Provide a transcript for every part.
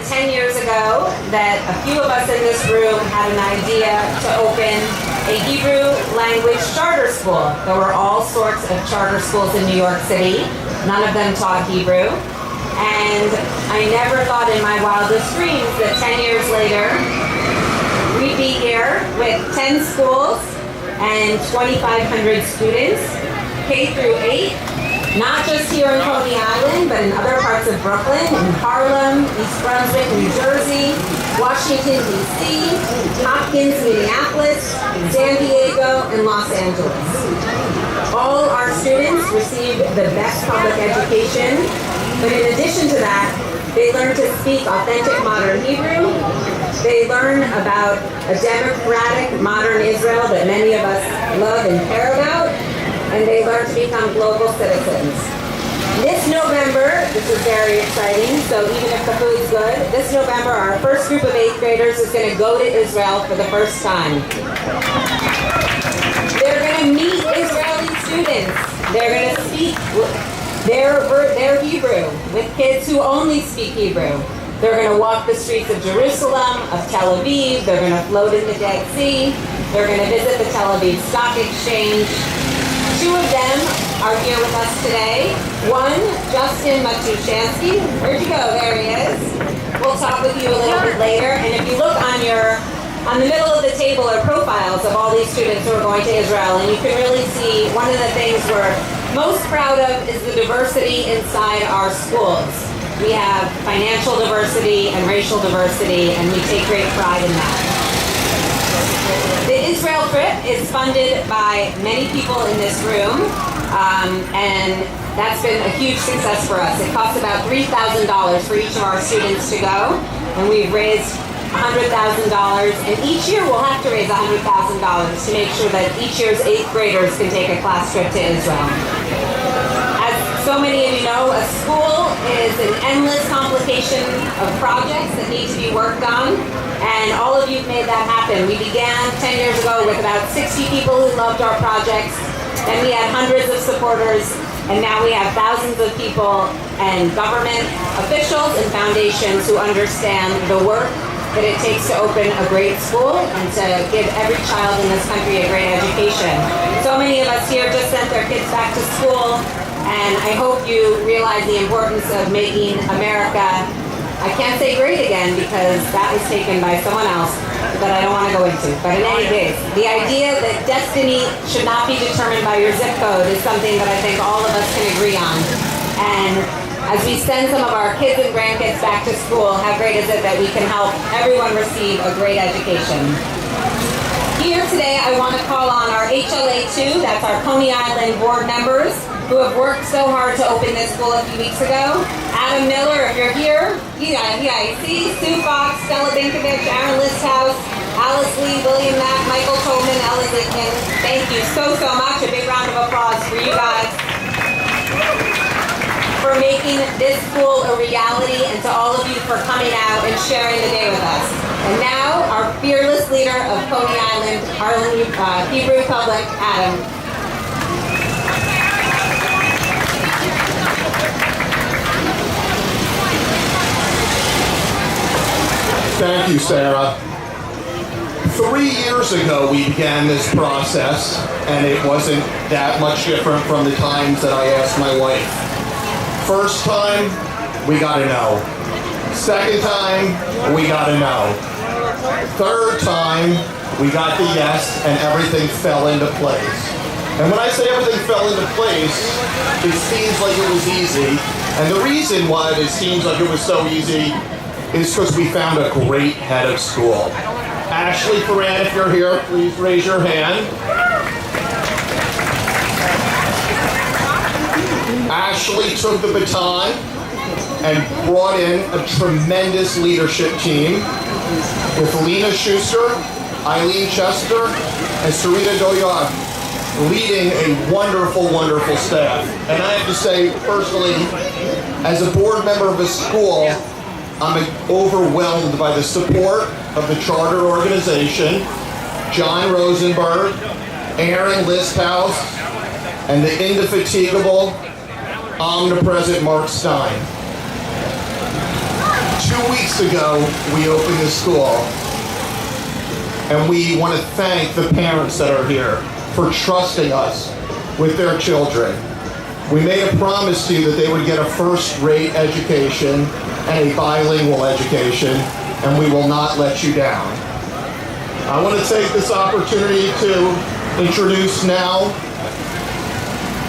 than 10 years ago that a few of us in this room had an idea to open a Hebrew language charter school. There were all sorts of charter schools in New York City. None of them taught Hebrew. And I never thought in my wildest dreams that 10 years later, we'd be here with 10 schools and 2,500 students, K through 8, not just here in Coney Island, but in other parts of Brooklyn, in Harlem, East Brunswick, New Jersey, Washington, D.C., Hopkins, Minneapolis, San Diego, and Los Angeles. All our students receive the best public education, but in addition to that, they learn to speak authentic modern Hebrew. They learn about a democratic modern Israel that many of us love and care about, and they learn to become global citizens. This November, this is very exciting, so even if the food's good, this November our first group of 8th graders is going to go to Israel for the first time. They're going to meet Israeli students. They're going to speak their Hebrew with kids who only speak Hebrew. They're going to walk the streets of Jerusalem, of Tel Aviv. They're going to float in the Dead Sea. They're going to visit the Tel Aviv Stock Exchange. 2 of them are here with us today. One, Justin Matushansky. Where'd you go? There he is. We'll talk with you a little bit later. And if you look on the middle of the table are profiles of all these students who are going to Israel, and you can really see one of the things we're most proud of is the diversity inside our schools. We have financial diversity and racial diversity, and we take great pride in that. The Israel trip is funded by many people in this room, and that's been a huge success for us. It costs about $3,000 for each of our students to go, and we've raised $100,000, and each year we'll have to raise $100,000 to make sure that each year's 8th graders can take a class trip to Israel. As so many of you know, a school is an endless complication of projects that need to be worked on, and all of you've made that happen. We began 10 years ago with about 60 people who loved our projects, then we had hundreds of supporters, and now we have thousands of people and government officials and foundations who understand the work that it takes to open a great school and to give every child in this country a great education. So many of us here just sent their kids back to school, and I hope you realize the importance of making America, I can't say great again because that was taken by someone else that I don't want to go into. But in any case, the idea that destiny should not be determined by your zip code is something that I think all of us can agree on. And as we send some of our kids and grandkids back to school, how great is it that we can help everyone receive a great education? Here today, I want to call on our HLA2, that's our Coney Island board members, who have worked so hard to open this school a few weeks ago. Adam Miller, if you're here, you see Sue Fox, Stella Binkovich, Aaron Listhouse, Alice Lee, William Mack, Michael Tolman, Ella Zitkin. Thank you so much. A big round of applause for you guys for making this school a reality, and to all of you for coming out and sharing the day with us. And now, our fearless leader of Coney Island, Harlem Hebrew Public, Adam. Thank you, Sarah. 3 years ago, we began this process, and it wasn't that much different from the times that I asked my wife. First time, we got a no. Second time, we got a no. Third time, we got the yes, and everything fell into place. And when I say everything fell into place, it seems like it was easy. And the reason why it seems like it was so easy is because we found a great head of school. Ashley Ferran, if you're here, please raise your hand. Ashley took the baton and brought in a tremendous leadership team with Lena Schuster, Eileen Chester, and Sarita Doyar leading a wonderful, wonderful staff. And I have to say, personally, as a board member of a school, I'm overwhelmed by the support of the charter organization, John Rosenberg, Aaron Listhouse, and the indefatigable, omnipresent Mark Stein. 2 weeks weeks ago, we opened the school, and we want to thank the parents that are here for trusting us with their children. We made a promise to you that they would get a first-rate education and a bilingual education, and we will not let you down. I want to take this opportunity to introduce now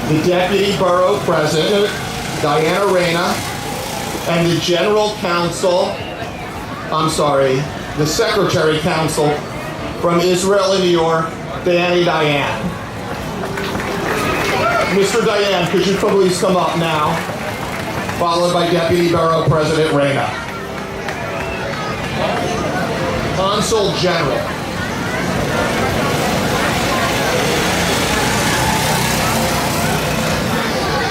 the Deputy Borough President, Dayan, Reyna, and the the Secretary Council from Israel and New York, Dayan. Mr. Dayan, could you please come up now, followed by Deputy Borough President Reyna. Consul General.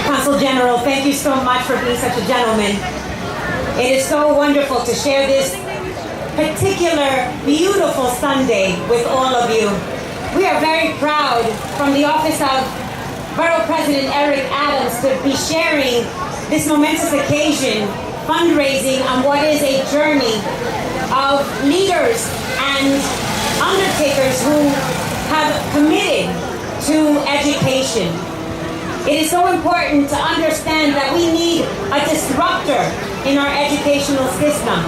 Consul General, thank you so much for being such a gentleman. It is so wonderful to share this particular beautiful Sunday with all of you. We are very proud from the office of Borough President Eric Adams to be sharing this momentous occasion, fundraising on what is a journey of leaders and undertakers who have committed to education. It is so important to understand that we need a disruptor in our educational system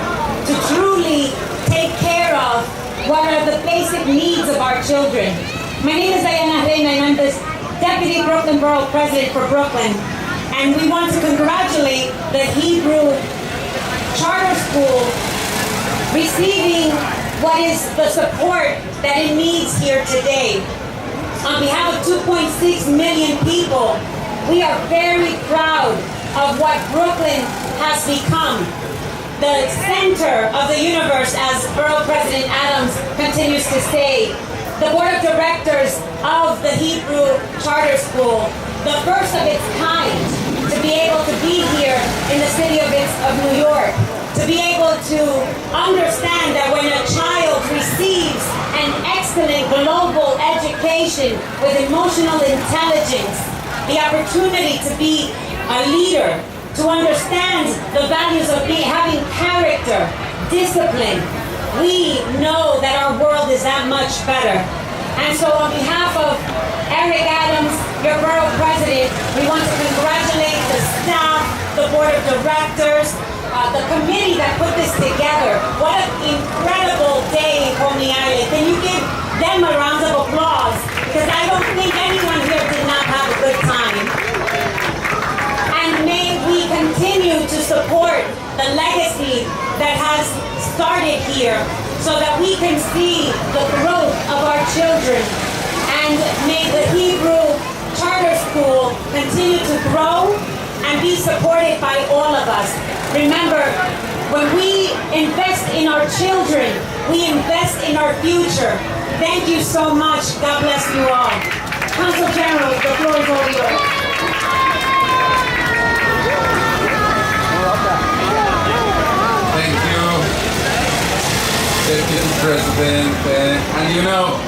to truly take care of what are the basic needs of our children. My name is Dayan and I'm the Deputy Brooklyn Borough President for Brooklyn. And we want to congratulate the Hebrew Charter School receiving what is the support that it needs here today. On behalf of 2.6 million people, we are very proud of what Brooklyn has become. The center of the universe, as Borough President Adams continues to say. The board of directors of the Hebrew Charter School, the first of its kind, to be able to be here in the city of New York, to be able to understand that when a child receives an excellent global education with emotional intelligence, the opportunity to be a leader, to understand the values of having character, discipline, we know that our world is that much better. And so on behalf of Eric Adams, your borough president, we want to congratulate the staff, the board of directors, the committee that put this together. What an incredible day in Coney Island. Can you give them a round of applause? Because I don't think anyone here did not have a good time. And may we continue to support the legacy that has started here so that we can see the growth of our children. And may the Hebrew Charter School continue to grow and be supported by all of us. Remember, when we invest in our children, we invest in our future. Thank you so much. God bless you all. Consul General, the floor is all yours. Thank you, Deputy President. And you know,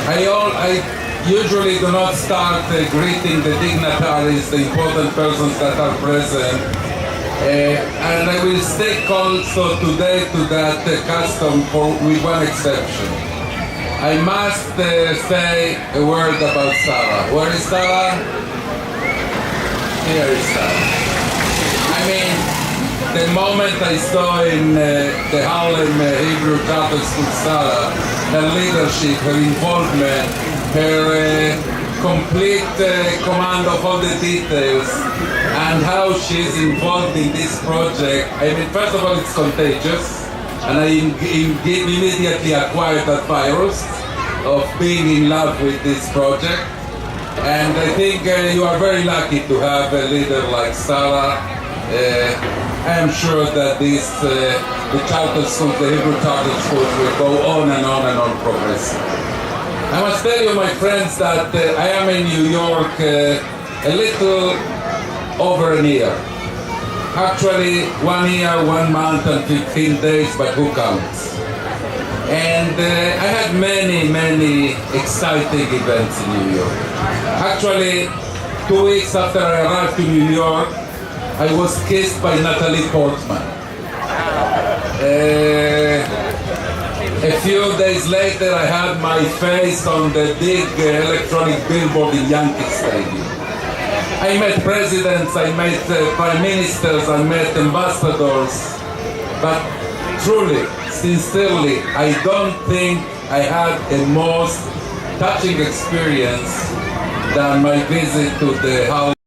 I usually do not start greeting the dignitaries, the important persons that are present. And I will stick also today to that custom with one exception. I must say a word about Sara. Where is Sara? Here is Sara. I mean, the moment I saw in the Harlem Hebrew Charter School Sara, her leadership, her involvement, her complete command of all the details, and how she is involved in this project. I mean, first of all, it's contagious, and I immediately acquired that virus of being in love with this project. And I think you are very lucky to have a leader like Sara. I am sure that the charter schools, the Hebrew charter schools, will go on and on and on progressing. I must tell you, my friends, that I am in New York a little over a year. Actually, 1 year, 1 month, and 15 days, but who counts? And I had many exciting events in New York. Actually, 2 weeks after I arrived to New York, I was kissed by Natalie Portman. A few days later, I had my face on the big electronic billboard in Yankee Stadium. I met presidents, I met prime ministers, I met ambassadors, but truly, sincerely, I don't think I had a most touching experience than my visit to the Hall.